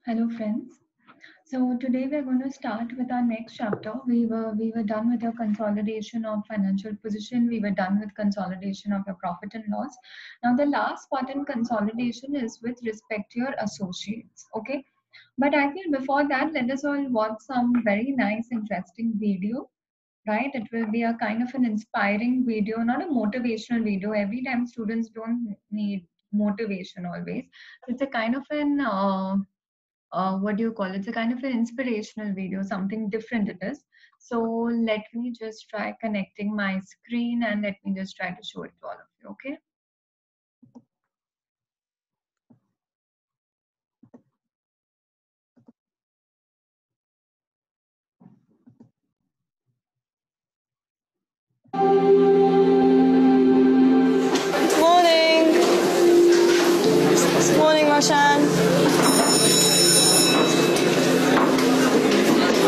Hello friends. So today we're going to start with our next chapter. We were done with your consolidation of financial position. We were done with consolidation of your profit and loss. Now the last part in consolidation is with respect to your associates. Okay. But I feel before that, let us all watch some very nice, interesting video. Right? It will be a kind of an inspiring video, not a motivational video. Every time students don't need motivation always. It's a kind of an what do you call it? It's a kind of an inspirational video, something different it is. So let me just try connecting my screen and let me just try to show it to all of you, okay? Morning. Morning, Roshan.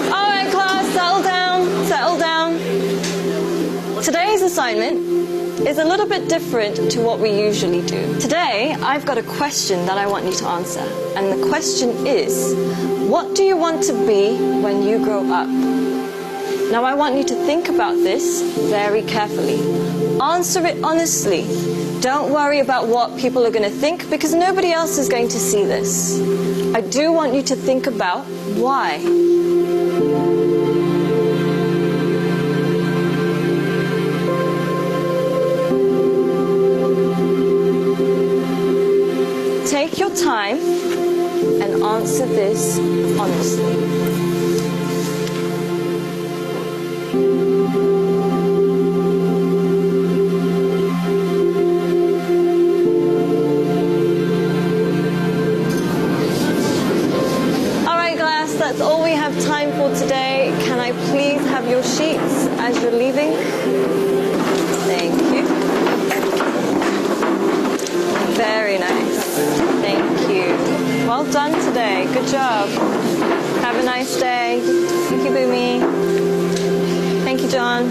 All right, class, settle down, settle down. Today's assignment is a little bit different to what we usually do. Today, I've got a question that I want you to answer. And the question is, what do you want to be when you grow up? Now, I want you to think about this very carefully. Answer it honestly. Don't worry about what people are going to think because nobody else is going to see this. I do want you to think about why. Take your time and answer this honestly. That's all we have time for today. Can I please have your sheets as you're leaving? Thank you. Very nice. Thank you. Well done today. Good job. Have a nice day. Thank you, Boomy. Thank you, John.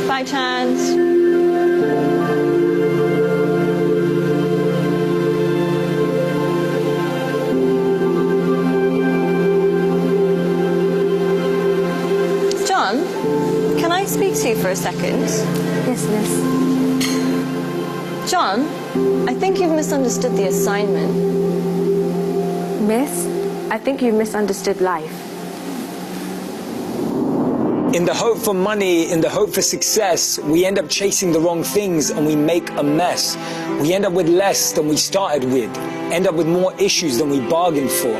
Bye, Chance. Can I speak to you for a second? Yes, miss. John, I think you've misunderstood the assignment. Miss, I think you misunderstood life. In the hope for money, in the hope for success, we end up chasing the wrong things and we make a mess. We end up with less than we started with, end up with more issues than we bargained for.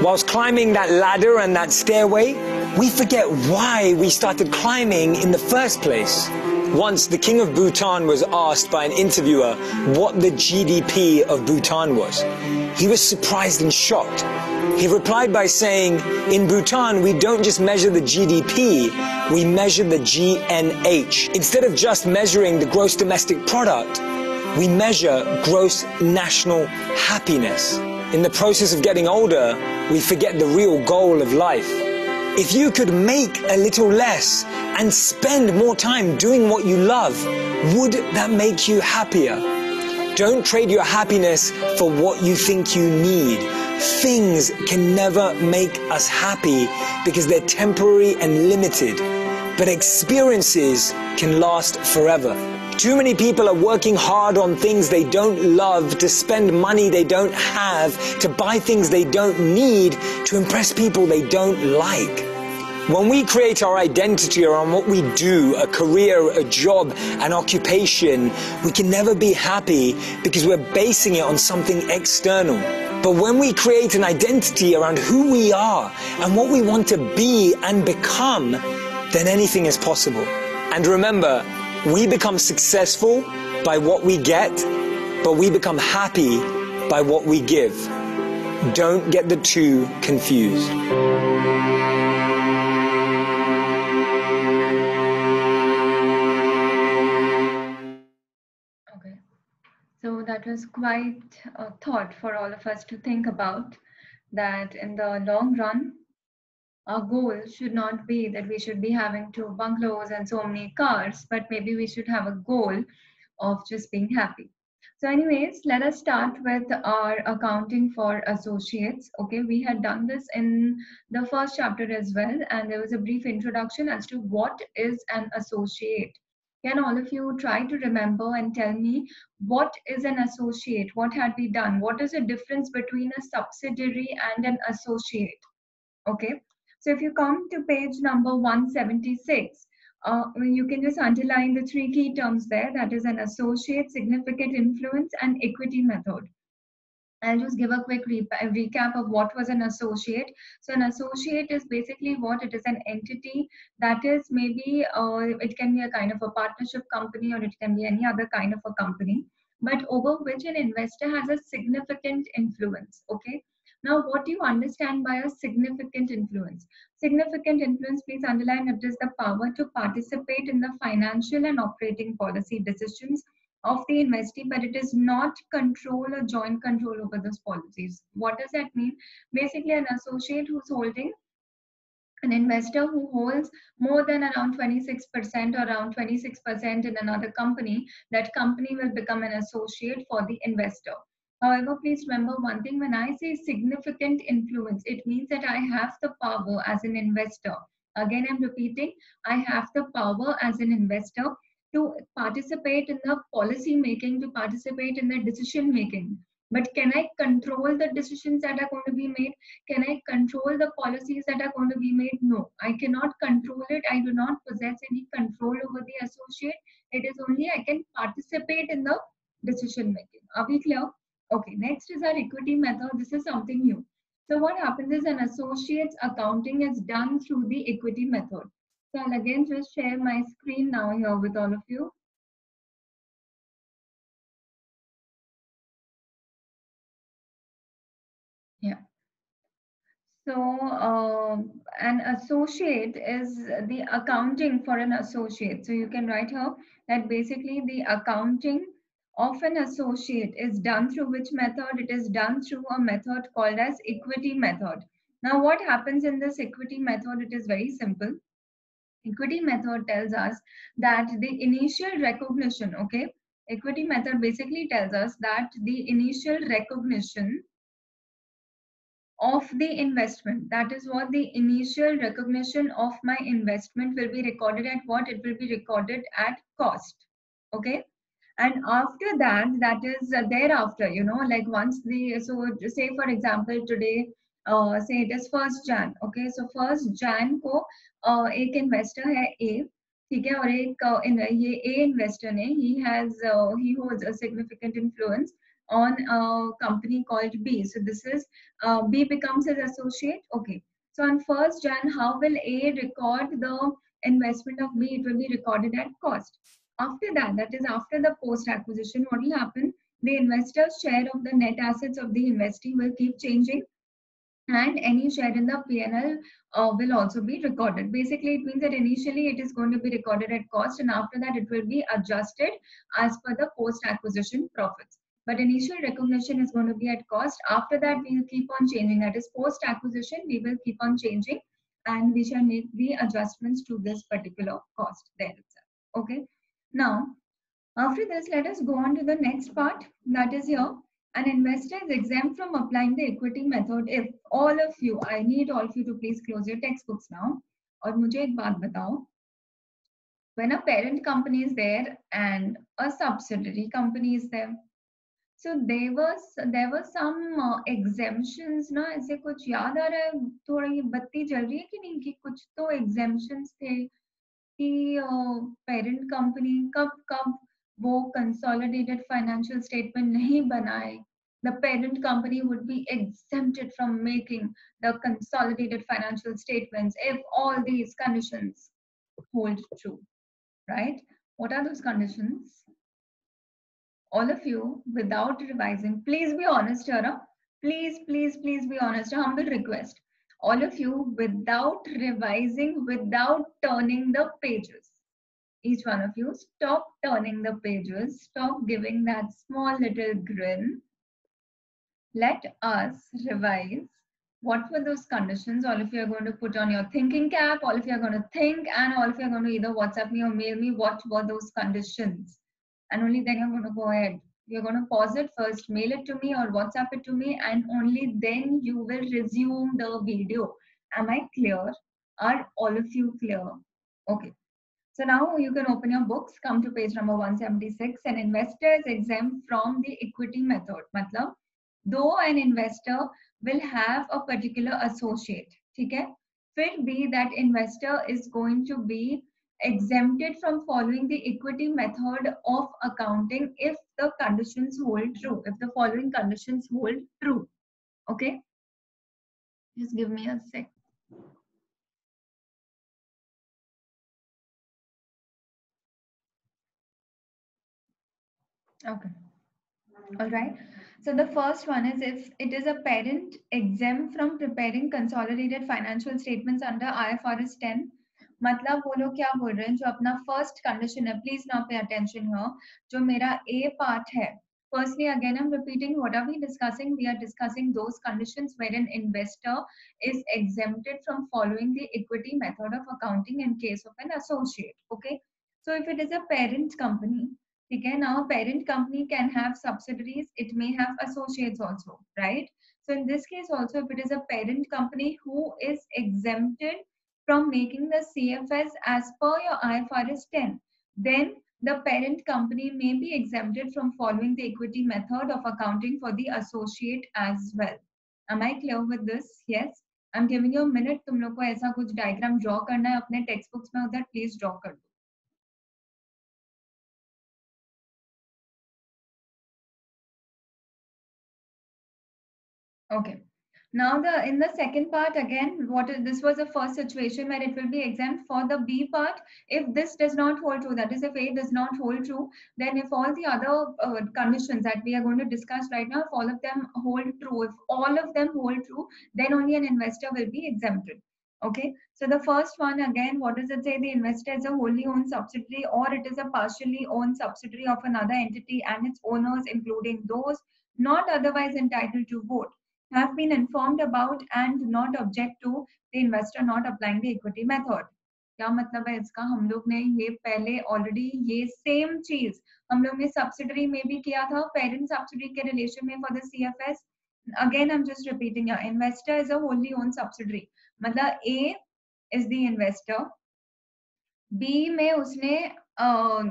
Whilst climbing that ladder and that stairway, we forget why we started climbing in the first place. Once, the king of Bhutan was asked by an interviewer what the GDP of Bhutan was. He was surprised and shocked. He replied by saying, in Bhutan, we don't just measure the GDP, we measure the GNH. Instead of just measuring the gross domestic product, we measure gross national happiness. In the process of getting older, we forget the real goal of life. If you could make a little less and spend more time doing what you love, would that make you happier? Don't trade your happiness for what you think you need. Things can never make us happy because they're temporary and limited, but experiences can last forever. Too many people are working hard on things they don't love, to spend money they don't have, to buy things they don't need, to impress people they don't like. When we create our identity around what we do, a career, a job, an occupation, we can never be happy because we're basing it on something external. But when we create an identity around who we are and what we want to be and become, then anything is possible. And remember, we become successful by what we get, but we become happy by what we give. Don't get the two confused. Okay, so that was quite a thought for all of us to think about, that in the long run our goal should not be that we should be having two bungalows and so many cars, but maybe we should have a goal of just being happy. So anyways, let us start with our accounting for associates. Okay, we had done this in the first chapter as well, and there was a brief introduction as to what is an associate. Can all of you try to remember and tell me what is an associate? What had we done? What is the difference between a subsidiary and an associate? Okay, so if you come to page number 176, you can just underline the three key terms there. That is an associate, significant influence, and equity method. I'll just give a quick recap of what was an associate. So an associate is basically what? It is an entity that is maybe, it can be a kind of a partnership company, or it can be any other kind of a company, but over which an investor has a significant influence. Okay. Now, what do you understand by a significant influence? Significant influence, please underline, it is the power to participate in the financial and operating policy decisions of the investee, but it is not control or joint control over those policies. What does that mean? Basically, an associate who's holding, an investor who holds more than around 26% or around 26% in another company, that company will become an associate for the investor. However, please remember one thing, when I say significant influence, it means that I have the power as an investor. Again, I'm repeating, I have the power as an investor to participate in the policy making, to participate in the decision making. But can I control the decisions that are going to be made? Can I control the policies that are going to be made? No, I cannot control it. I do not possess any control over the associate. It is only I can participate in the decision making. Are we clear? Okay, next is our equity method. This is something new. So what happens is an associate's accounting is done through the equity method. So I'll again just share my screen now here with all of you. Yeah. So an associate is the accounting for an associate. So you can write here that basically the accounting of an associate is done through which method? It is done through a method called as equity method. Now what happens in this equity method? It is very simple. Equity method tells us that the initial recognition, okay, equity method basically tells us that the initial recognition of the investment, that is what the initial recognition of my investment will be recorded at what? It will be recorded at cost. Okay. And after that, that is thereafter, you know, like once the, so say for example, today, say it is 1st Jan. Okay. So 1st Jan को एक investor है A, ठीक है, और एक ये A investor ने, he holds a significant influence on a company called B. So this is B becomes his associate. Okay. So on 1st Jan, how will A record the investment of B? It will be recorded at cost. After that, that is after the post acquisition, what will happen? The investor's share of the net assets of the investee will keep changing, and any share in the P&L will also be recorded. Basically, it means that initially it is going to be recorded at cost, and after that it will be adjusted as per the post-acquisition profits. But initial recognition is going to be at cost. After that, we will keep on changing. That is post-acquisition, we will keep on changing, and we shall make the adjustments to this particular cost there itself. Okay. Now, after this, let us go on to the next part. That is here. An investor is exempt from applying the equity method if all of you, I need all of you to please close your textbooks now. और मुझे एक बात बताओ, when a parent company is there and a subsidiary company is there, so there were some exemptions ना, ऐसे कुछ याद आ रहा है, थोड़ा ये बत्ती जल रही है कि नहीं, कि कुछ तो exemptions थे कि parent company कब वो consolidated financial statement नहीं बनाए, the parent company would be exempted from making the consolidated financial statements if all these conditions hold true, right? What are those conditions? All of you, without revising, please be honest here. Please be honest. A humble request. All of you, without revising, without turning the pages. Each one of you, stop turning the pages. Stop giving that small little grin. Let us revise. What were those conditions? All of you are going to put on your thinking cap. All of you are going to think, and all of you are going to either WhatsApp me or mail me what were those conditions. And only then you're going to go ahead You're going to pause it first, mail it to me or WhatsApp it to me, and only then you will resume the video. Am I clear? Are all of you clear? Okay. So now you can open your books, come to page number 176. An investor is exempt from the equity method. Matlab, though an investor will have a particular associate, ठीक है? फिर भी that investor is going to be exempted from following the equity method of accounting if the conditions hold true, if the following conditions hold true. Okay? Just give me a sec. Okay. All right. So the first one is if it is a parent exempt from preparing consolidated financial statements under IFRS 10. मतलब वो लोग क्या बोल रहे हैं जो अपना first condition है, please now pay attention here, जो मेरा ए पार्ट है. Firstly, again, I'm repeating what are we discussing? We are discussing those conditions where an investor is exempted from following the equity method of accounting in case of an associate. Okay. So if it is a parent company, okay, now parent company can have subsidiaries, it may have associates also, right? So in this case also, if it is a parent company who is exempted from making the CFS as per your IFRS 10, then the parent company may be exempted from following the equity method of accounting for the associate as well. Am I clear with this? Yes. I'm giving you a minute. तुम लोग को ऐसा कुछ diagram draw करना है अपने textbooks में उधर please draw कर दो. Okay. Now in the second part again, this was the first situation where it will be exempt. For the B part, if this does not hold true, that is if A does not hold true, then if all the other conditions that we are going to discuss right now, if all of them hold true, if all of them hold true, then only an investor will be exempted. Okay. So the first one again, what does it say? The investor is a wholly owned subsidiary or it is a partially owned subsidiary of another entity and its owners, including those not otherwise entitled to vote, have been informed about and do not object to the investor not applying the equity method. क्या मतलब है इसका? हम लोग ने ये पहले already ये सेम चीज हम लोग ने सब्सिडरी में भी किया था, पेरेंट सब्सिडरी के रिलेशन में for the CFS. Again I am just repeating, investor is a Holi own subsidiary, मतलब A is the investor, B में उसने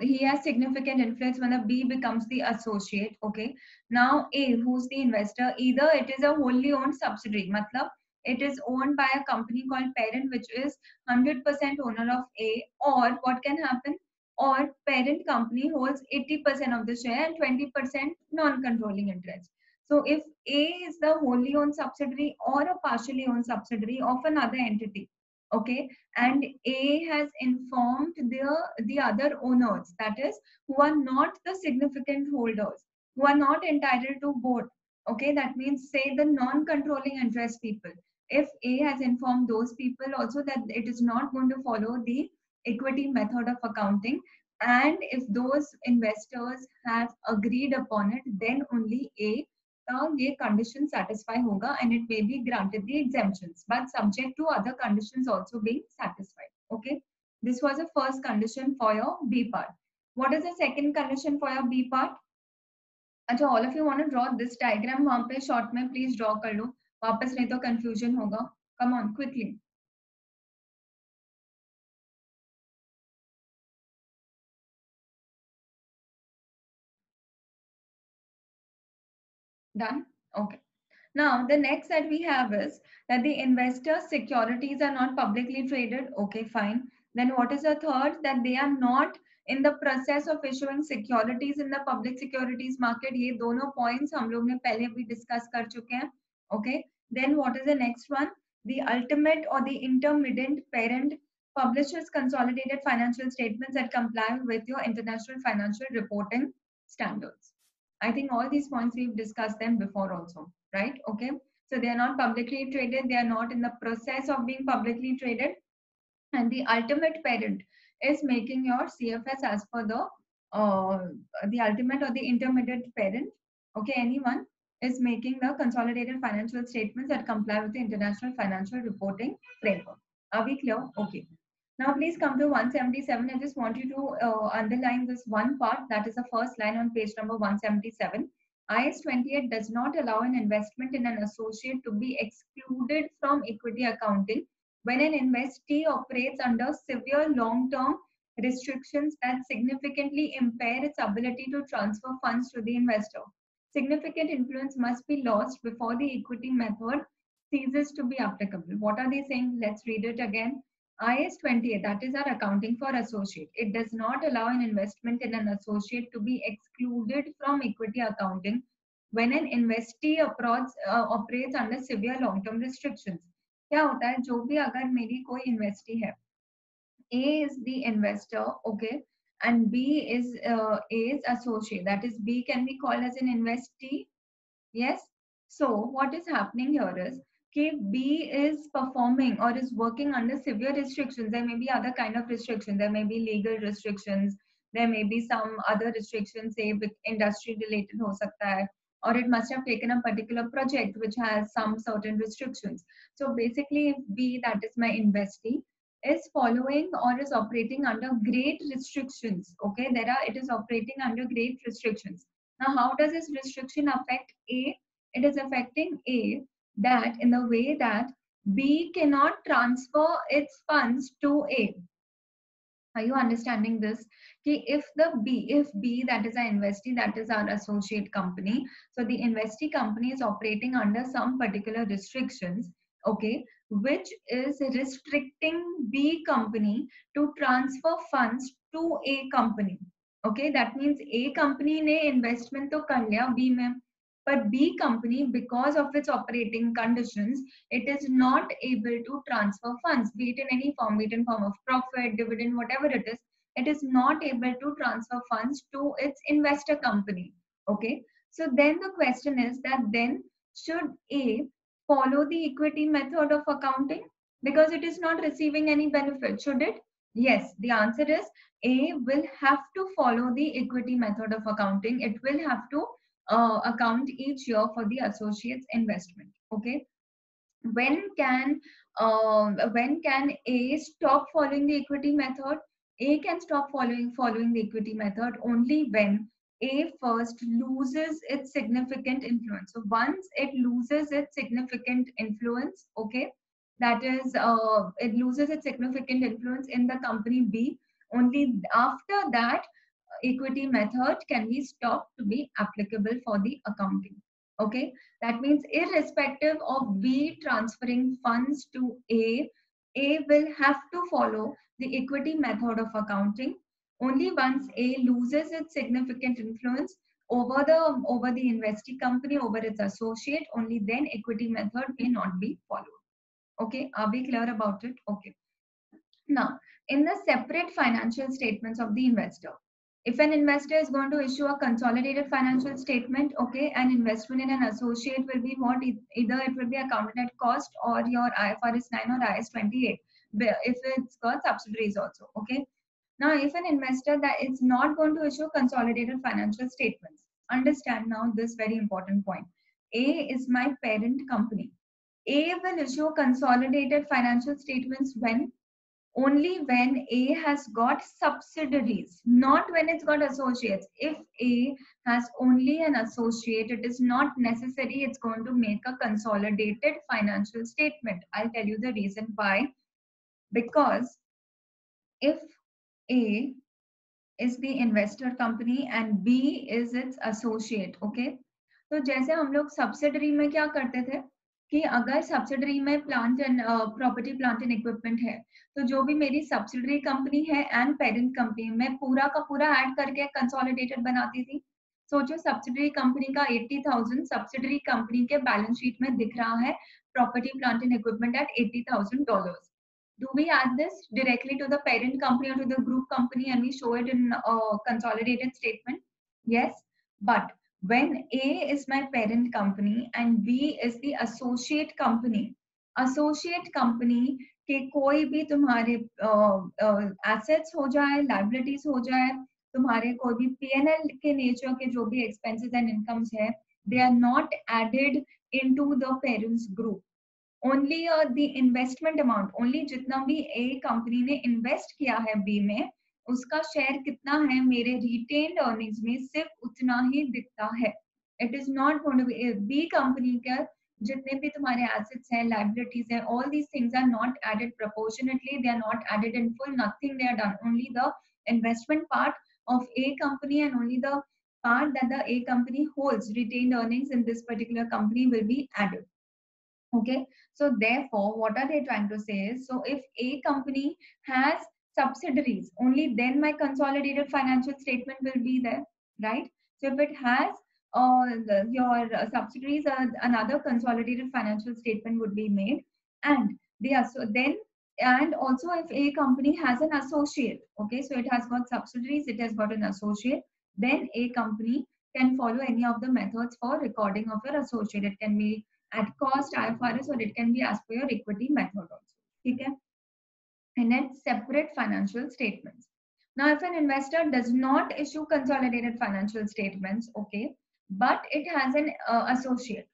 he has significant influence, मतलब B becomes the associate. Okay. Now A, who's the investor? Either it is a wholly owned subsidiary, मतलब it is owned by a company called parent, which is 100% owner of A, or what can happen? Or parent company holds 80% of the share and 20% non-controlling interest. So if A is the wholly owned subsidiary or a partially owned subsidiary of another entity, okay, and A has informed the other owners, that is, who are not the significant holders, who are not entitled to vote. Okay, that means say the non-controlling interest people. If A has informed those people also that it is not going to follow the equity method of accounting, and if those investors have agreed upon it, then only A ये condition satisfy होगा and it may be granted the exemptions, but subject to other conditions also being satisfied. Okay, this was the first condition for your B part. What is the second condition for your B part? अच्छा, all of you want to draw this diagram वहाँ पे short में please draw कर लो, वापस नहीं तो confusion होगा. Come on quickly. Done? Okay. Now, the next that we have is that the investor's securities are not publicly traded. Okay, fine. Then what is the third? That they are not in the process of issuing securities in the public securities market. ये दोनों points हम लोग ने पहले भी discuss कर चुके हैं. Okay. Then what is the next one? The ultimate or the intermediate parent publishes consolidated financial statements that comply with your international financial reporting standards. I think all these points we've discussed them before also, right? Okay. So they are not publicly traded. They are not in the process of being publicly traded. And the ultimate parent is making your CFS as per the ultimate or the intermediate parent. Okay. Anyone is making the consolidated financial statements that comply with the international financial reporting framework. Are we clear? Okay. Now please come to 177. I just want you to underline this one part, that is the first line on page number 177. IS 28 does not allow an investment in an associate to be excluded from equity accounting when an investee operates under severe long-term restrictions that significantly impair its ability to transfer funds to the investor. Significant influence must be lost before the equity method ceases to be applicable. What are they saying? Let's read it again. IS 28, that is our accounting for associate. It does not allow an investment in an associate to be excluded from equity accounting when an investee operates under severe long-term restrictions. क्या होता है, जो भी अगर मेरी कोई investee है, A is the investor, okay, and B is associate. That is, B can be called as an investee. Yes. So what is happening here is, okay, B is performing or is working under severe restrictions. There may be other kind of restrictions. There may be legal restrictions. There may be some other restrictions, say with industry related ho sakta hai, or it must have taken a particular project which has some certain restrictions. So basically, if B, that is my investee, is following or is operating under great restrictions, okay, it is operating under great restrictions. Now, how does this restriction affect A? It is affecting A that in the way that B cannot transfer its funds to A. Are you understanding this? If B, that is our investee, that is our associate company. So the investee company is operating under some particular restrictions, okay, which is restricting B company to transfer funds to A company. Okay, that means A company ने investment तो कर लिया B में, but B company, because of its operating conditions, it is not able to transfer funds, be it in any form, be it in form of profit, dividend, whatever it is not able to transfer funds to its investor company. Okay. So then the question is that then should A follow the equity method of accounting because it is not receiving any benefit? Should it? Yes. The answer is A will have to follow the equity method of accounting. It will have to account each year for the associate's investment. Okay. When can A stop following the equity method? A can stop following the equity method only when A first loses its significant influence. So once it loses its significant influence, okay, that is, it loses its significant influence in the company B. Only after that, equity method can be stopped to be applicable for the accounting. Okay, that means irrespective of B transferring funds to A will have to follow the equity method of accounting. Only once A loses its significant influence over the investee company, over its associate, only then equity method may not be followed. Okay, are we clear about it? Okay. Now, in the separate financial statements of the investor, if an investor is going to issue a consolidated financial statement, okay, an investment in an associate will be what? Either it will be accounted at cost or your IFRS 9 or IS 28, if it's got subsidiaries also, okay. Now, if an investor that is not going to issue consolidated financial statements, understand now this very important point. A is my parent company. A will issue consolidated financial statements when? Only when A has got subsidiaries, not when it's got associates. If A has only an associate, it is not necessary it's going to make a consolidated financial statement. I'll tell you the reason why. Because if A is the investor company and B is its associate, okay? तो जैसे हम लोग subsidiary में क्या करते थे कि अगर सब्सिडरी में plant and property plant and equipment है, तो जो भी मेरी सब्सिडरी कंपनी है एंड पेरेंट कंपनी, मैं पूरा का पूरा ऐड करके कंसोलिडेटेड बनाती थी. सोचो सब्सिडरी कंपनी का 80,000 सब्सिडरी कंपनी के बैलेंस शीट में दिख रहा है, property plant and equipment at $80,000. Do we add this directly to the parent company or to the group company and we show it in a consolidated statement? Yes, but when A is my parent company and B is the associate company के कोई भी तुम्हारे assets हो जाए, liabilities हो जाए, तुम्हारे कोई भी P&L के nature के जो भी expenses and incomes है, they are not added into the parents group. only the investment amount, only जितना भी A कंपनी ने इन्वेस्ट किया है B में, उसका शेयर कितना है मेरे retained earnings में, सिर्फ उतना ही दिखता है. It is not going to be B company का जितने भी तुम्हारे assets हैं, liabilities हैं, all these things are not added proportionately, they are not added in full, nothing they are done. Only the investment part of A company and only the part that the A company holds retained earnings in this particular company will be added. Okay, so therefore, what are they trying to say is, so if A company has subsidiaries, only then my consolidated financial statement will be there, right? So if it has your subsidiaries, another consolidated financial statement would be made, and and also if A company has an associate, okay, so it has got subsidiaries, it has got an associate, then A company can follow any of the methods for recording of your associate. It can be at cost, IFRS, or it can be as per your equity method also. Okay? And then separate financial statements. Now, if an investor does not issue consolidated financial statements, okay, but it has an associate,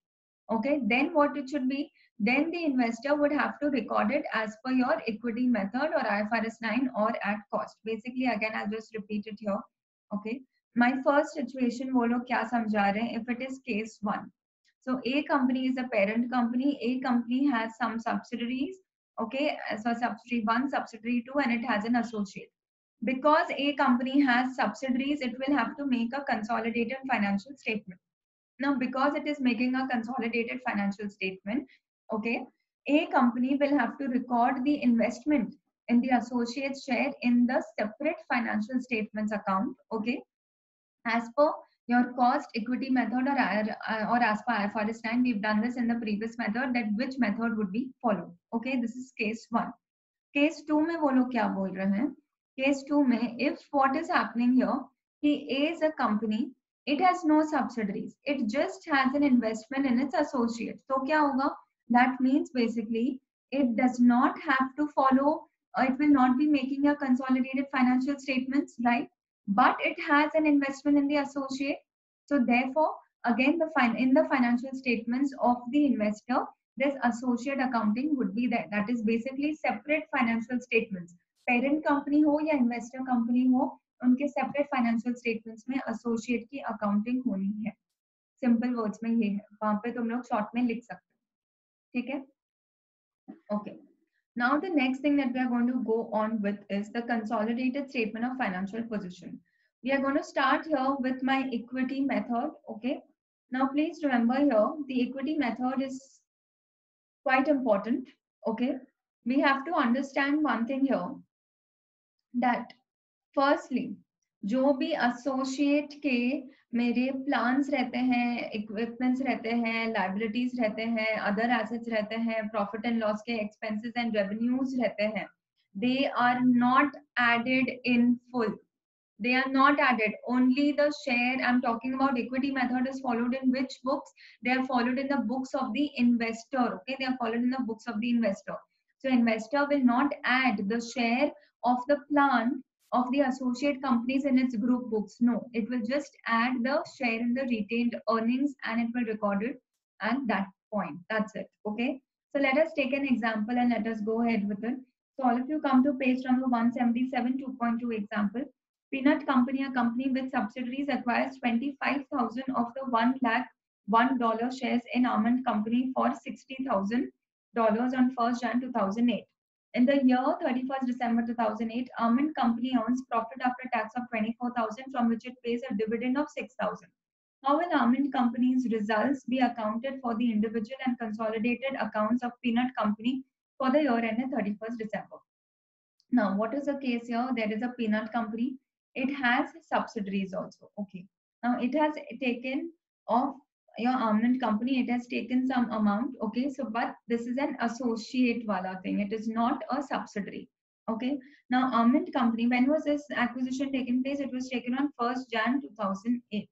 okay, then what it should be? Then the investor would have to record it as per your equity method or IFRS 9 or at cost. Basically, again, I'll just repeat it here. Okay. My first situation, वो लोग क्या समझा रहे हैं? If it is case 1. So A company is a parent company. A company has some subsidiaries. Okay, so subsidiary 1, subsidiary 2, and it has an associate. Because A company has subsidiaries, it will have to make a consolidated financial statement. Now, because it is making a consolidated financial statement, okay, A company will have to record the investment in the associate share in the separate financial statements account, okay, as per your cost equity method or as per IFRS 9. We've done this in the previous method, that which method would be followed. Okay, this is case 1. Case 2 में वो लोग क्या बोल रहे हैं? Case 2 में, if what is happening here, he is a company, it has no subsidiaries, it just has an investment in its associates. तो क्या होगा? That means basically it does not have to follow, it will not be making a consolidated financial statements, right? But it has an investment in the associate. So therefore, again, in the financial statements of the investor, this associate accounting would be there. That is basically separate financial statements. Parent company हो या investor company हो, उनके separate financial statements में associate की accounting होनी है. Simple words में ये है. वहाँ पे तुम लोग short में लिख सकते हो. ठीक है? Okay. Now the next thing that we are going to go on with is the consolidated statement of financial position. We are going to start here with my equity method. Okay. Now please remember here, the equity method is quite important. Okay. We have to understand one thing here, that firstly, जो भी associate के मेरे plans रहते हैं, equipments रहते हैं, liabilities रहते हैं, other assets रहते हैं, profit and loss के expenses and revenues रहते हैं, they are not added in full. They are not added. Only the share, I'm talking about equity method, is followed in which books? They are followed in the books of the investor. Okay, they are followed in the books of the investor. So investor will not add the share of the plan of the associate companies in its group books. No, it will just add the share in the retained earnings and it will record it at that point. That's it. Okay. So let us take an example and let us go ahead with it. So all of you come to page number 177, 2.2 example. Peanut company, a company with subsidiaries, acquires 25,000 of the $1,001 shares in Almond Company for $60,000 on 1st Jan 2008. In the year 31st December 2008, Almond Company earns profit after tax of 24,000, from which it pays a dividend of 6,000. How will Almond Company's results be accounted for the individual and consolidated accounts of Peanut Company for the year ended 31st December? Now, what is the case here? There is a Peanut Company. It has subsidiaries also. Okay. Now, it has taken off your Almond Company, it has taken some amount. Okay. So, but this is an associate wala thing. It is not a subsidiary. Okay. Now, Almond Company, when was this acquisition taken place? It was taken on 1st Jan 2008.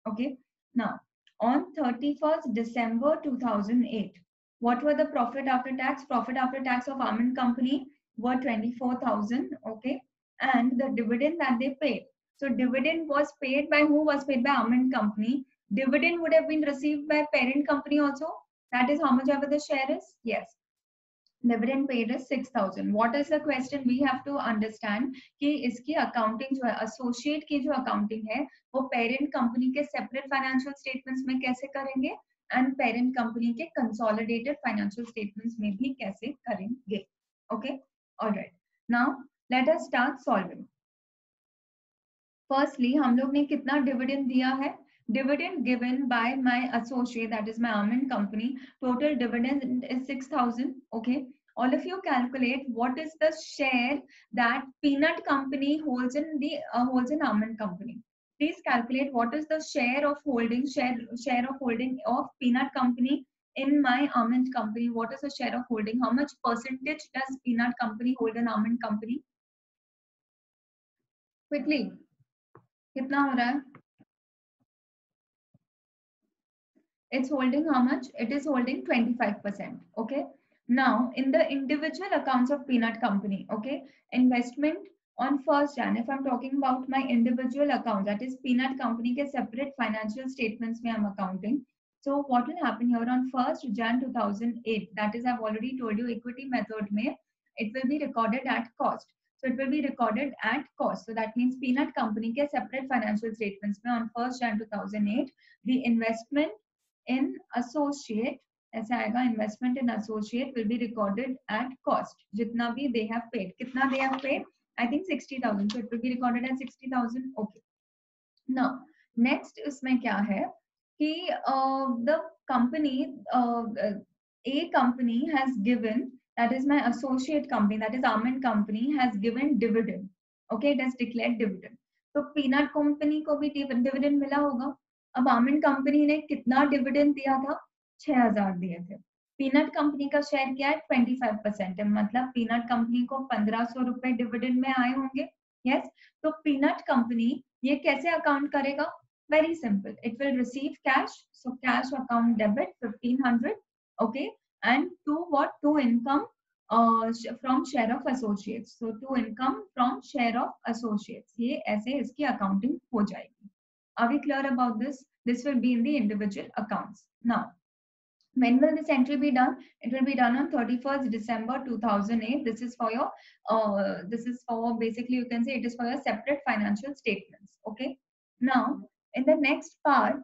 Okay. Now, on 31st December 2008, what were the profit after tax? Profit after tax of Almond Company were 24,000. Okay. And the dividend that they paid. So dividend was paid by who? Was paid by Almond Company. Dividend would have been received by parent company also. That is how much ever the share is. Yes. Dividend paid is 6,000. What is the question we have to understand कि इसकी accounting जो है associate की जो accounting है वो parent company के separate financial statements में कैसे करेंगे and parent company के consolidated financial statements में भी कैसे करेंगे. Okay, all right. Now let us start solving. Firstly, हम लोग ने कितना dividend दिया है? Dividend given by my associate, that is my almond company, total dividend is 6,000. Okay, all of you calculate what is the share that peanut company holds in the almond company. Please calculate what is the share of holding of peanut company in my almond company. What is the share of holding? How much percentage does peanut company hold in almond company? Quickly, कितना हो रहा है? It's holding how much? It is holding 25%. Okay. Now, in the individual accounts of peanut company, okay, investment on 1st Jan, if I'm talking about my individual account, that is peanut company ke separate financial statements mein I'm accounting. So what will happen here on 1st Jan 2008? That is, I've already told you, equity method mein, it will be recorded at cost. So it will be recorded at cost. So that means peanut company ke separate financial statements mein on 1st Jan 2008, the investment in associate, ऐसा आएगा, investment in associate will be recorded at cost. जितना भी they have paid, कितना they have paid? I think 60,000. So it will be recorded at 60,000. Okay. Now next इसमें क्या है कि the company a company has given, that is my associate company, that is almond company, has given dividend. Okay, it has declared dividend. तो peanut company को भी dividend मिला होगा. अब आमंड कंपनी ने कितना डिविडेंड दिया था? 6,000 दिए थे. पीनट कंपनी का शेयर क्या है? 25% है, मतलब पीनट कंपनी को 1,500 रुपए डिविडेंड में आए होंगे. यस, तो पीनट कंपनी ये कैसे अकाउंट करेगा? Very simple, it will receive cash, so cash account debit 1,500. Okay, and to what? To income from share of associates. So to income from share of associates, ये ऐसे इसकी accounting हो जाएगी. Are we clear about this? This will be in the individual accounts. Now, when will this entry be done? It will be done on 31st December 2008. This is for your, basically you can say it is for your separate financial statements. Okay. Now, in the next part,